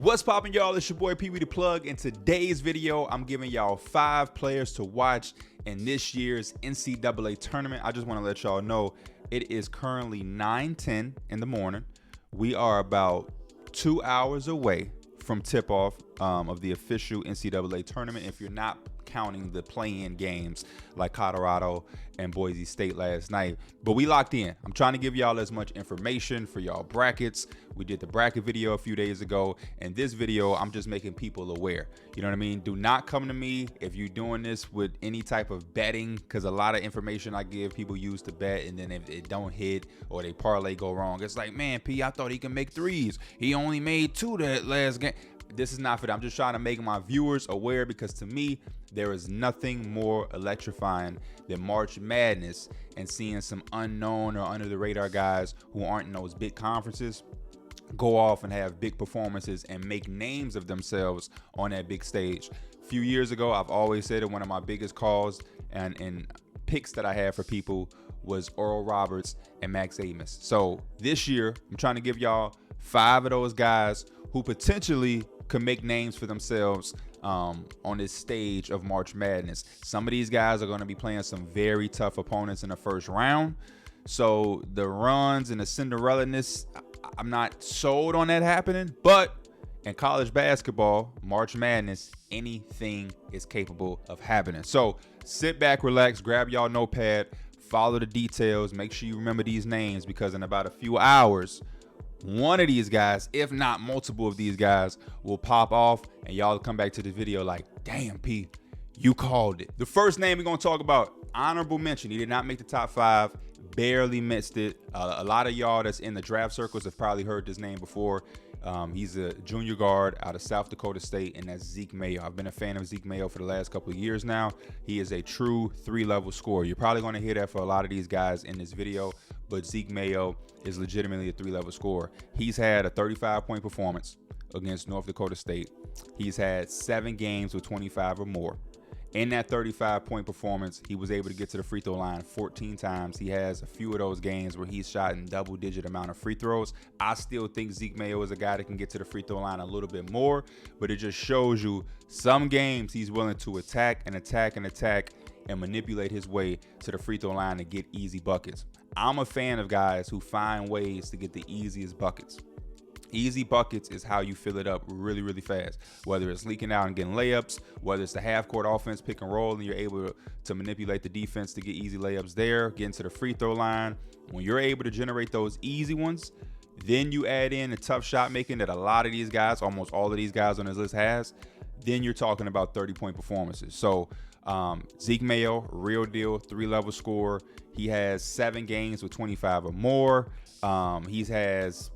What's poppin', y'all? It's your boy Pee Wee the Plug. In today's video, I'm giving y'all 5 players to watch in this year's NCAA tournament. I just want to let y'all know it is currently 9:10 in the morning. We are about 2 hours away from tip-off of the official NCAA tournament, if you're not counting the play-in games like Colorado and Boise State last night. But we locked in. I'm trying to give y'all as much information for y'all brackets. We did the bracket video a few days ago, and this video I'm just making people aware. You know what I mean? Do not come to me if you're doing this with any type of betting, because a lot of information I give people use to bet, and then if it don't hit or they parlay go wrong, it's like, man, P, I thought he could make threes. He only made 2 that last game. This is not for that. I'm just trying to make my viewers aware, because to me, there is nothing more electrifying than March Madness and seeing some unknown or under the radar guys who aren't in those big conferences go off and have big performances and make names of themselves on that big stage. A few years ago, I've always said that one of my biggest calls and picks that I had for people was Oral Roberts and Max Amos. So this year, I'm trying to give y'all 5 of those guys who potentially could make names for themselves on this stage of March Madness. Some of these guys are going to be playing some very tough opponents in the first round. So the runs and the Cinderella-ness, I'm not sold on that happening. But in college basketball, March Madness, anything is capable of happening. So sit back, relax, grab y'all notepad, follow the details, make sure you remember these names, because in about a few hours, one of these guys, if not multiple of these guys, will pop off and y'all come back to the video like, damn, P, you called it. The first name we're going to talk about, honorable mention. He did not make the top 5, barely missed it. A lot of y'all that's in the draft circles have probably heard this name before. He's a junior guard out of South Dakota State, and that's Zeke Mayo. I've been a fan of Zeke Mayo for the last couple of years now. He is a true 3-level scorer. You're probably going to hear that for a lot of these guys in this video, but Zeke Mayo is legitimately a 3-level scorer. He's had a 35-point performance against North Dakota State. He's had 7 games with 25 or more. In that 35-point performance, he was able to get to the free throw line 14 times. He has a few of those games where he's shot in double-digit amount of free throws. I still think Zeke Mayo is a guy that can get to the free throw line a little bit more, but it just shows you some games he's willing to attack and attack and attack and manipulate his way to the free throw line to get easy buckets. I'm a fan of guys who find ways to get the easiest buckets. Easy buckets is how you fill it up really, really fast. Whether it's leaking out and getting layups, whether it's the half-court offense, pick and roll, and you're able to manipulate the defense to get easy layups there, getting to the free throw line. When you're able to generate those easy ones, then you add in the tough shot making that a lot of these guys, almost all of these guys on this list has, then you're talking about 30-point performances. So Zeke Mayo, real deal, 3-level scorer. He has 7 games with 25 or more. He has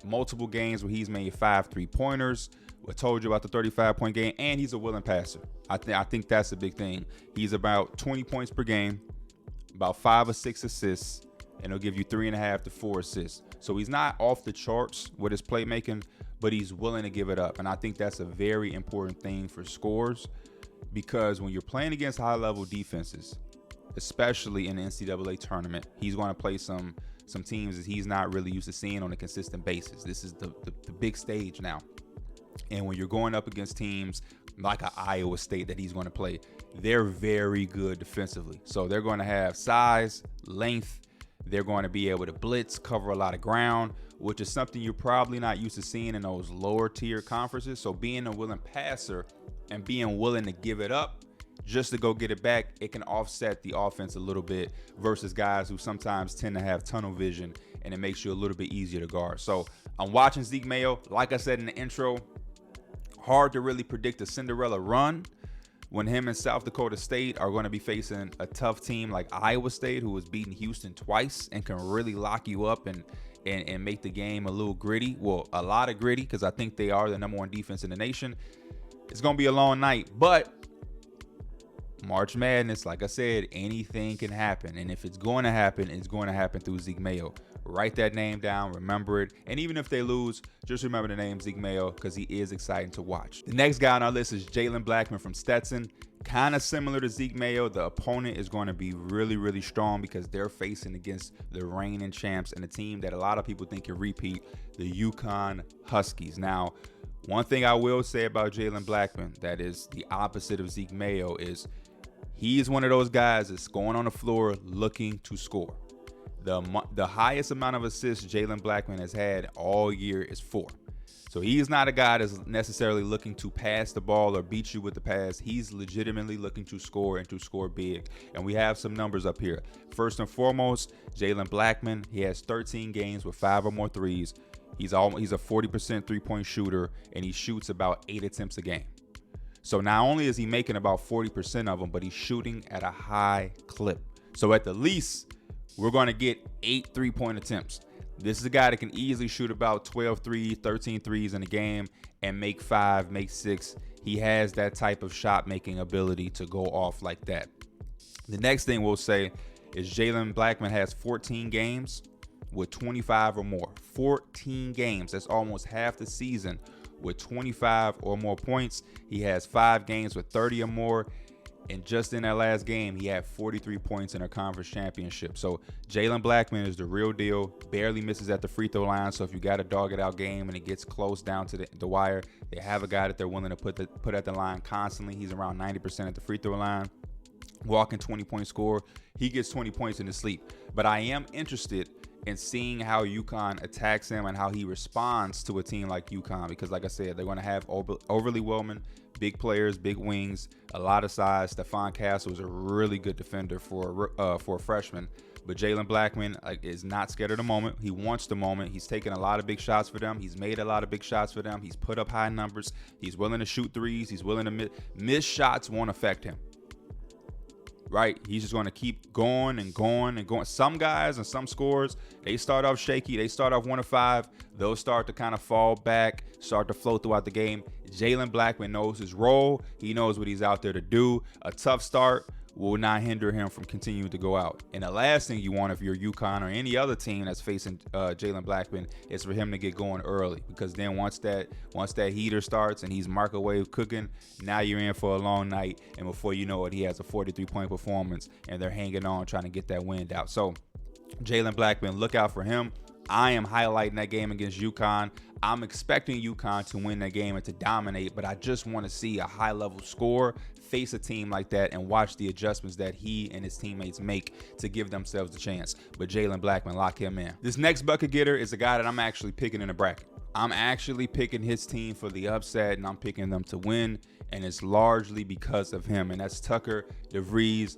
multiple games where he's made 5 3-pointers. I told you about the 35-point game, and he's a willing passer. I think that's a big thing. He's about 20 points per game, about 5 or 6 assists, and he'll give you 3.5 to 4 assists. So he's not off the charts with his playmaking, but he's willing to give it up, and I think that's a very important thing for scorers, because when you're playing against high-level defenses, especially in the NCAA tournament, he's going to play some teams that he's not really used to seeing on a consistent basis. This is the big stage now. And when you're going up against teams like Iowa State that he's going to play, they're very good defensively. So they're going to have size, length. They're going to be able to blitz, cover a lot of ground, which is something you're probably not used to seeing in those lower tier conferences. So being a willing passer and being willing to give it up just to go get it back, it can offset the offense a little bit versus guys who sometimes tend to have tunnel vision, and it makes you a little bit easier to guard. So I'm watching Zeke Mayo. Like I said in the intro, hard to really predict a Cinderella run when him and South Dakota State are going to be facing a tough team like Iowa State, who has beaten Houston twice and can really lock you up and make the game a little gritty. Well, a lot of gritty, because I think they are the #1 defense in the nation. It's going to be a long night, but March Madness, like I said, anything can happen. And if it's going to happen, it's going to happen through Zeke Mayo. Write that name down, remember it. And even if they lose, just remember the name Zeke Mayo, because he is exciting to watch. The next guy on our list is Jaylen Blackman from Stetson. Kind of similar to Zeke Mayo. The opponent is going to be really, really strong because they're facing against the reigning champs and a team that a lot of people think can repeat, the UConn Huskies. Now, One thing I will say about Jaylen Blackman that is the opposite of Zeke Mayo is he is one of those guys that's going on the floor looking to score. The highest amount of assists Jaylen Blackman has had all year is 4. So he's not a guy that's necessarily looking to pass the ball or beat you with the pass. He's legitimately looking to score and to score big. And we have some numbers up here. First and foremost, Jaylen Blackman, he has 13 games with 5 or more threes. He's a 40% three-point shooter, and he shoots about 8 attempts a game. So not only is he making about 40% of them, but he's shooting at a high clip. So at the least, we're going to get 8 three-point attempts. This is a guy that can easily shoot about 12 threes, 13 threes in a game and make 5, make 6. He has that type of shot-making ability to go off like that. The next thing we'll say is Jaylen Blackman has 14 games with 25 or more. 14 games. That's almost half the season with 25 or more points. He has 5 games with 30 or more. And just in that last game, he had 43 points in a conference championship. So Jaylen Blackman is the real deal. Barely misses at the free throw line. So if you got a dog it out game and it gets close down to the wire, they have a guy that they're willing to put at the line constantly. He's around 90% at the free throw line. Walking 20-point score. He gets 20 points in his sleep. But I am interested in seeing how UConn attacks him and how he responds to a team like UConn. Because like I said, they're going to have Overly Wellman, big players, big wings, a lot of size. Stephon Castle is a really good defender for a freshman. But Jaylen Blackman is not scared of the moment. He wants the moment. He's taken a lot of big shots for them. He's made a lot of big shots for them. He's put up high numbers. He's willing to shoot threes. He's willing to miss shots won't affect him. Right? He's just going to keep going and going and going. Some guys and some scores, they start off shaky. They start off 1 of 5. They'll start to kind of fall back, start to flow throughout the game. Jaylen Blackman knows his role. He knows what he's out there to do. A tough start will not hinder him from continuing to go out. And the last thing you want if you're UConn or any other team that's facing Jaylen Blackman is for him to get going early, because then once that heater starts and he's microwave cooking, now you're in for a long night, and before you know it, he has a 43-point performance and they're hanging on trying to get that wind out. So Jaylen Blackman, look out for him. I am highlighting that game against UConn. I'm expecting UConn to win that game and to dominate, but I just want to see a high-level score, face a team like that, and watch the adjustments that he and his teammates make to give themselves a chance. But Jaylen Blackman, lock him in. This next bucket getter is a guy that I'm actually picking in the bracket. I'm actually picking his team for the upset, and I'm picking them to win, and it's largely because of him, and that's Tucker, DeVries,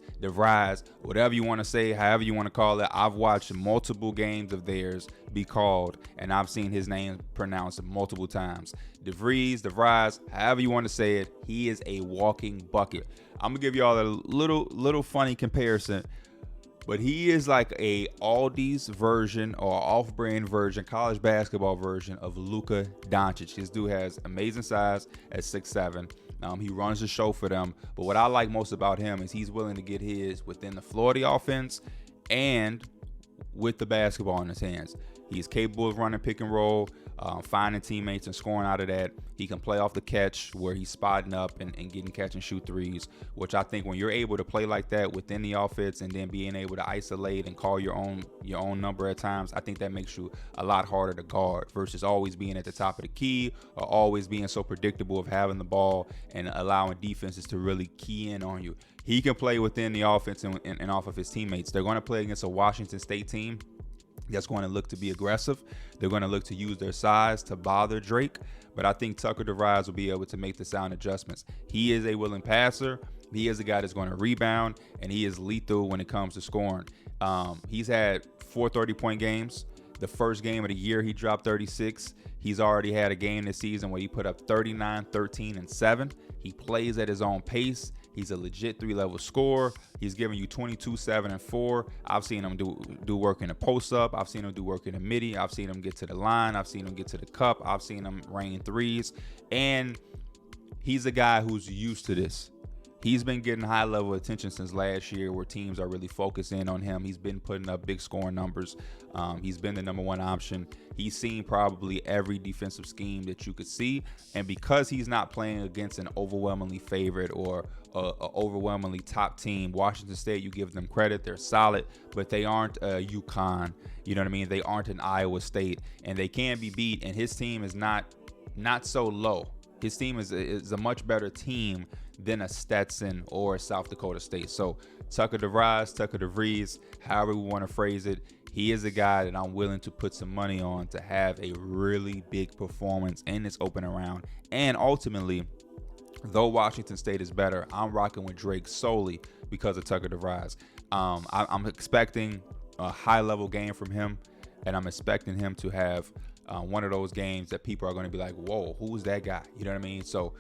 whatever you want to say, however you want to call it. I've watched multiple games of theirs be called, and I've seen his name pronounced multiple times. DeVries, however you want to say it, he is a walking bucket. I'm going to give y'all a little funny comparison. But he is like a Aldi's version or off-brand version, college basketball version of Luka Doncic. This dude has amazing size at 6'7". He runs the show for them. But what I like most about him is he's willing to get his within the floor of the offense and with the basketball in his hands. He's capable of running pick and roll, finding teammates and scoring out of that. He can play off the catch where he's spotting up and getting catch and shoot threes, which I think when you're able to play like that within the offense and then being able to isolate and call your own number at times, I think that makes you a lot harder to guard versus always being at the top of the key or always being so predictable of having the ball and allowing defenses to really key in on you. He can play within the offense and off of his teammates. They're going to play against a Washington State team that's going to look to be aggressive. They're going to look to use their size to bother Drake. But I think Tucker DeVries will be able to make the sound adjustments. He is a willing passer. He is a guy that's going to rebound, and he is lethal when it comes to scoring. He's had 4 30-point games. The first game of the year, he dropped 36. He's already had a game this season where he put up 39, 13, and 7. He plays at his own pace. He's a legit 3-level scorer. He's giving you 22, 7, and 4. I've seen him do work in the post-up. I've seen him do work in the midi. I've seen him get to the line. I've seen him get to the cup. I've seen him rain threes. And he's a guy who's used to this. He's been getting high-level attention since last year where teams are really focusing on him. He's been putting up big scoring numbers. He's been the number 1 option. He's seen probably every defensive scheme that you could see. And because he's not playing against an overwhelmingly favorite or an overwhelmingly top team, Washington State, you give them credit. They're solid, but they aren't a UConn. You know what I mean? They aren't an Iowa State, and they can be beat. And his team is not not so low. His team is a much better team than a Stetson or South Dakota State. So Tucker DeVries, however we want to phrase it, he is a guy that I'm willing to put some money on to have a really big performance in this opening round. And ultimately, though Washington State is better, I'm rocking with Drake solely because of Tucker DeVries. I'm expecting a high-level game from him, and I'm expecting him to have one of those games that people are going to be like, whoa, who's that guy? You know what I mean? So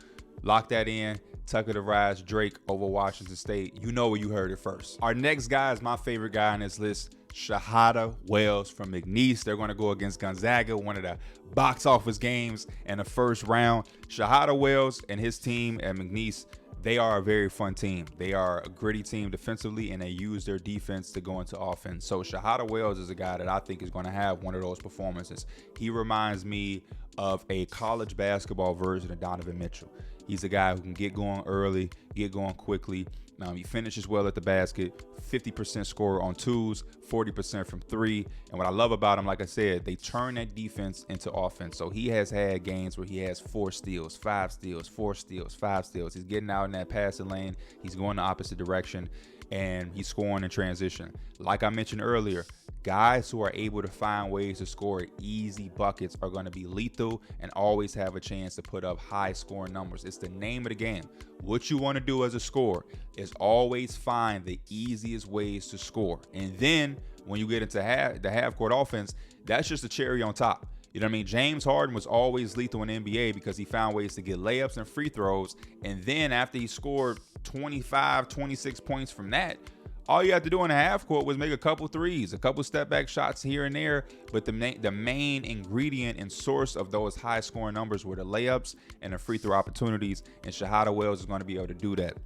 lock that in. Tucker DeVries, Drake over Washington State. You know where you heard it first. Our next guy is my favorite guy on this list, Shahada Wells from McNeese. They're going to go against Gonzaga, one of the box office games in the first round. Shahada Wells and his team at McNeese, they are a very fun team. They are a gritty team defensively, and they use their defense to go into offense. So Shahada Wells is a guy that I think is going to have one of those performances. He reminds me of a college basketball version of Donovan Mitchell. He's a guy who can get going early, get going quickly. He finishes well at the basket, 50% scorer on twos, 40% from three. And what I love about him, like I said, they turn that defense into offense. So he has had games where he has 4 steals, 5 steals, 4 steals, 5 steals. He's getting out in that passing lane. He's going the opposite direction, and he's scoring in transition. Like I mentioned earlier, guys who are able to find ways to score easy buckets are going to be lethal and always have a chance to put up high scoring numbers. It's the name of the game. What you want to do as a scorer is always find the easiest ways to score. And then when you get into the half-court offense, that's just a cherry on top. You know what I mean? James Harden was always lethal in the NBA because he found ways to get layups and free throws. And then after he scored 25, 26 points from that, all you had to do in the half court was make a couple threes, a couple step back shots here and there. But the main ingredient and source of those high scoring numbers were the layups and the free throw opportunities. And Shahada Wells is going to be able to do that.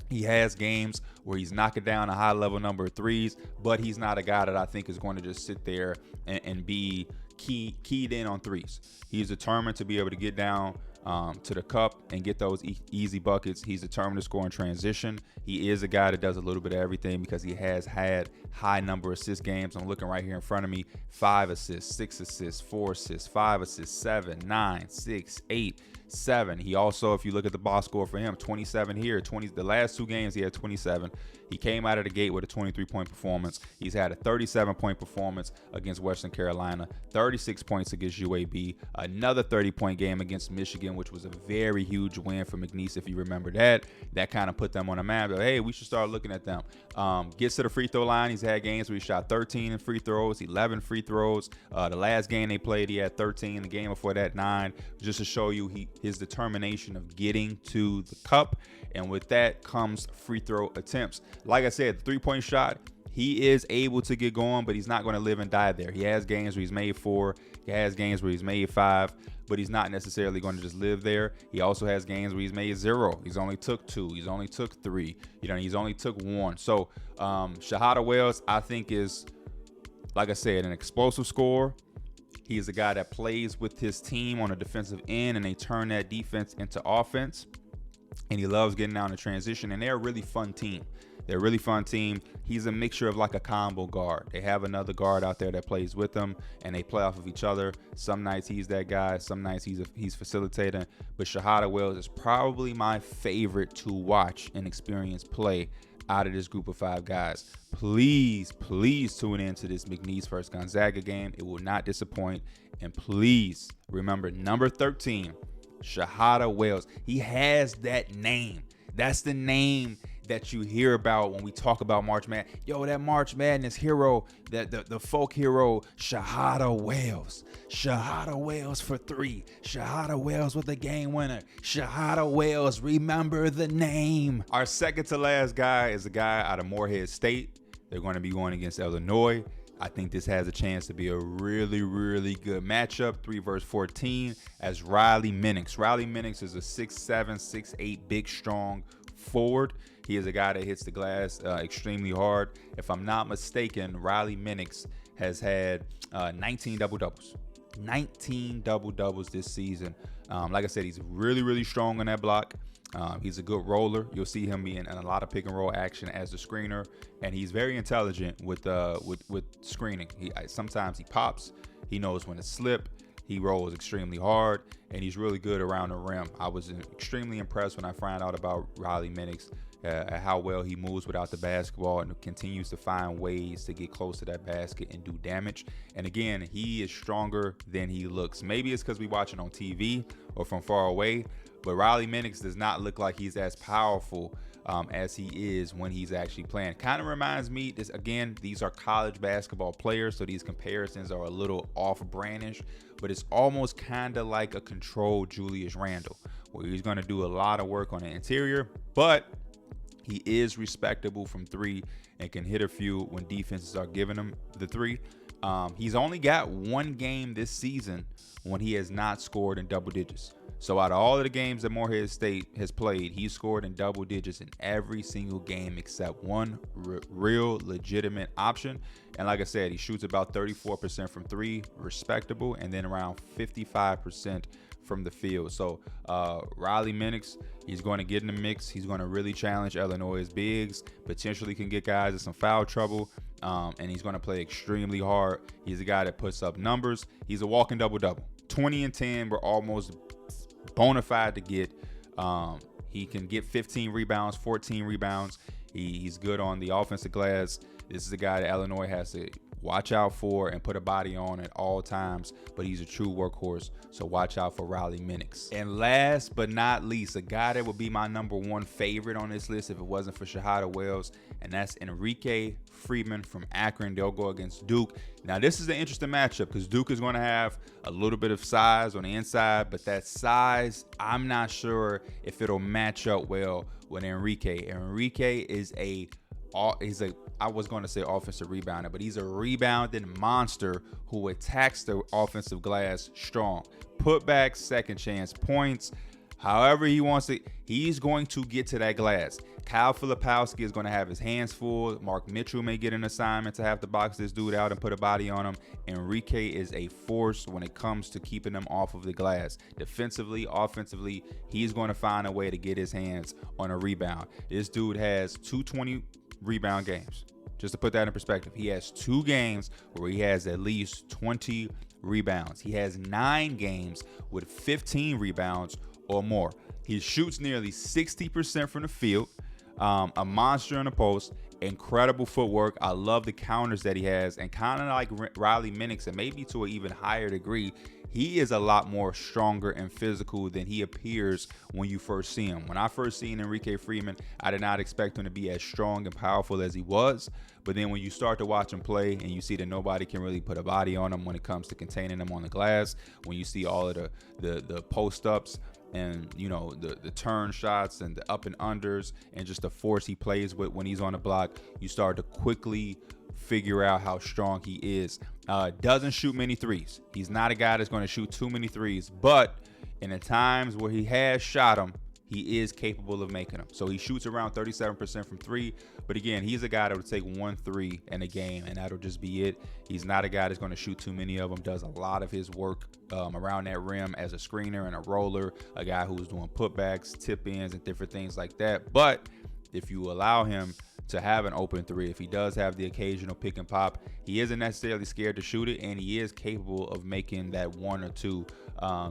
He has games where he's knocking down a high level number of threes, but he's not a guy that I think is going to just sit there and be keyed in on threes. He's determined to be able to get down to the cup and get those easy buckets. He's determined to score in transition. He is a guy that does a little bit of everything because he has had high number assist games. I'm looking right here in front of me. 5 assists, 6 assists, 4 assists, 5 assists, 7, 9, 6, 8, 7. He also, if you look at the box score for him, 27 here, 20. The last 2 games he had 27. He came out of the gate with a 23-point performance. He's had a 37-point performance against Western Carolina, 36 points against UAB, another 30-point game against Michigan, which was a very huge win for McNeese, if you remember that. That kind of put them on the map. Hey, we should start looking at them. Gets to the free throw line. He's had games where he shot 13 in free throws, 11 free throws. The last game they played, he had 13. The game before that, 9. Just to show you his determination of getting to the cup. And with that comes free throw attempts. Like I said, the 3-point shot, he is able to get going, but he's not going to live and die there. He has games where he's made 4. He has games where he's made 5, but he's not necessarily going to just live there. He also has games where he's made 0. He's only took 2. He's only took 3. He's only took 1. So Shahada Wells, I think, is, like I said, an explosive scorer. He is a guy that plays with his team on the defensive end, and they turn that defense into offense. And he loves getting down the transition, and they're a really fun team. They're a really fun team. He's a mixture of like a combo guard. They have another guard out there that plays with them, and they play off of each other. Some nights he's that guy. Some nights he's facilitating. But Shahada Wells is probably my favorite to watch and experience play out of this group of 5 guys. Please tune into this McNeese versus Gonzaga game. It will not disappoint. And please remember number 13, Shahada Wells. He has that name. That's the name that you hear about when we talk about March Madness. Yo, that March Madness hero, the folk hero, Shahada Wells. Shahada Wells for 3. Shahada Wells with the game winner. Shahada Wells, remember the name. Our second to last guy is a guy out of Morehead State. They're going to be going against Illinois. I think this has a chance to be a really, really good matchup. 3 versus 14 as Riley Minix. Riley Minix is a 6'7", 6'8", big, strong forward. He is a guy that hits the glass extremely hard. If I'm not mistaken, Riley Minix has had 19 double-doubles. 19 double-doubles this season. Like I said, he's really, really strong on that block. He's a good roller. You'll see him being in a lot of pick and roll action as the screener, and he's very intelligent with screening. Sometimes he pops. He knows when to slip. He rolls extremely hard, and he's really good around the rim. I was extremely impressed when I found out about Riley Minix, how well he moves without the basketball and continues to find ways to get close to that basket and do damage. And again, he is stronger than he looks. Maybe it's because we watch it on TV or from far away, but Riley Minix does not look like he's as powerful as he is when he's actually playing. Kind of reminds me, these are college basketball players, so these comparisons are a little off-brandish, but it's almost kind of like a controlled Julius Randle, where he's going to do a lot of work on the interior, but he is respectable from three and can hit a few when defenses are giving him the three. He's only got one game this season when he has not scored in double digits. So out of all of the games that Morehead State has played, he scored in double digits in every single game except one real legitimate option. And like I said, he shoots about 34% from three, respectable, and then around 55% from the field. So Riley Minix, he's going to get in the mix. He's going to really challenge Illinois' bigs, potentially can get guys in some foul trouble, and he's going to play extremely hard. He's a guy that puts up numbers. He's a walking double-double. 20 and 10 were almost bona fide to get. He can get 15 rebounds, 14 rebounds. He's good on the offensive glass. This is a guy that Illinois has to watch out for and put a body on at all times, but he's a true workhorse, so watch out for Riley Minix. And last but not least, a guy that would be my #1 favorite on this list if it wasn't for Shahada Wells, and that's Enrique Freeman from Akron. They'll go against Duke. Now, this is an interesting matchup because Duke is going to have a little bit of size on the inside, but that size, I'm not sure if it'll match up well with Enrique. Enrique is I was going to say offensive rebounder, but he's a rebounding monster who attacks the offensive glass strong. Putbacks, second chance points, however he wants it, he's going to get to that glass. Kyle Filipowski is going to have his hands full. Mark Mitchell may get an assignment to have to box this dude out and put a body on him. Enrique is a force when it comes to keeping them off of the glass. Defensively, offensively, he's going to find a way to get his hands on a rebound. This dude has 220 rebound games. Just to put that in perspective, he has 2 games where he has at least 20 rebounds. He has 9 games with 15 rebounds or more. He shoots nearly 60% from the field, a monster in the post, incredible footwork. I love the counters that he has, and kind of like Riley Minix, and maybe to an even higher degree, he is a lot more stronger and physical than he appears when you first see him. When I first seen Enrique Freeman, I did not expect him to be as strong and powerful as he was. But then when you start to watch him play and you see that nobody can really put a body on him when it comes to containing him on the glass, when you see all of the post-ups and, you know, the turn shots and the up and unders and just the force he plays with when he's on the block, you start to quickly figure out how strong he is. Doesn't shoot many threes. He's not a guy that's going to shoot too many threes, but in the times where he has shot them, he is capable of making them. So he shoots around 37% from three, but again, he's a guy that would take 1 3 in a game, and that'll just be it. He's not a guy that's going to shoot too many of them. Does a lot of his work around that rim as a screener and a roller, a guy who's doing putbacks, tip-ins, and different things like that. But if you allow him to have an open three, if he does have the occasional pick and pop, he isn't necessarily scared to shoot it, and he is capable of making that 1 or 2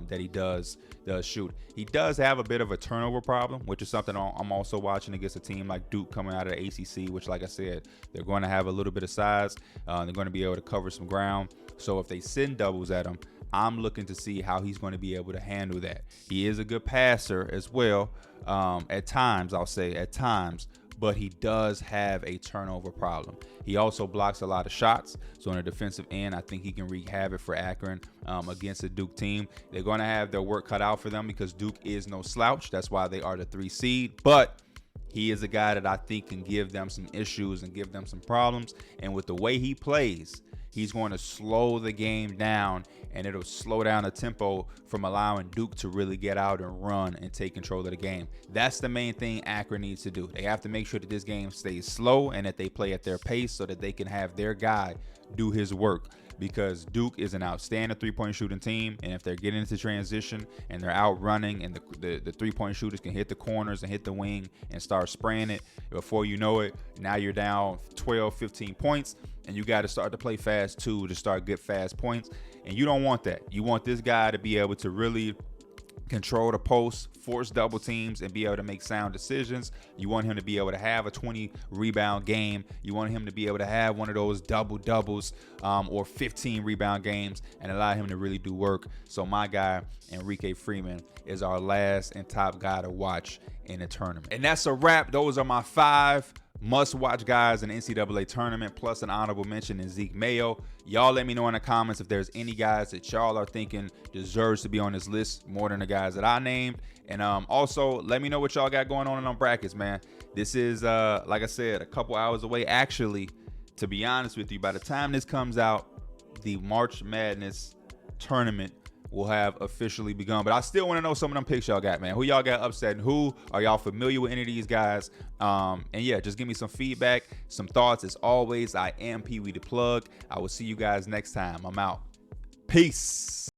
that he does shoot. He does have a bit of a turnover problem, which is something I'm also watching against a team like Duke coming out of the ACC, which, like I said, they're going to have a little bit of size. They're going to be able to cover some ground. So if they send doubles at him, I'm looking to see how he's going to be able to handle that. He is a good passer as well, at times, I'll say at times, but he does have a turnover problem. He also blocks a lot of shots. So on the defensive end, I think he can wreak havoc for Akron against the Duke team. They're going to have their work cut out for them because Duke is no slouch. That's why they are the 3 seed. But he is a guy that I think can give them some issues and give them some problems. And with the way he plays, he's going to slow the game down, and it'll slow down the tempo from allowing Duke to really get out and run and take control of the game. That's the main thing Akron needs to do. They have to make sure that this game stays slow and that they play at their pace so that they can have their guy do his work, because Duke is an outstanding three-point shooting team, and if they're getting into transition and they're out running and the three-point shooters can hit the corners and hit the wing and start spraying it, before you know it, now you're down 12, 15 points, and you got to start to play fast too to start good fast points. And you don't want that. You want this guy to be able to really control the post, force double teams, and be able to make sound decisions. You want him to be able to have a 20 rebound game. You want him to be able to have one of those double doubles or 15 rebound games and allow him to really do work. So my guy, Enrique Freeman, is our last and top guy to watch in the tournament. And that's a wrap. Those are my 5 must-watch guys in the NCAA tournament, plus an honorable mention in Zeke Mayo. Y'all let me know in the comments if there's any guys that y'all are thinking deserves to be on this list more than the guys that I named. And also, let me know what y'all got going on in them brackets, man. This is, like I said, a couple hours away. Actually, to be honest with you, by the time this comes out, the March Madness tournament will have officially begun. But I still want to know some of them picks y'all got, man. Who y'all got upset and who? Are y'all familiar with any of these guys? And yeah, just give me some feedback, some thoughts. As always, I am Pee Wee the Plug. I will see you guys next time. I'm out. Peace.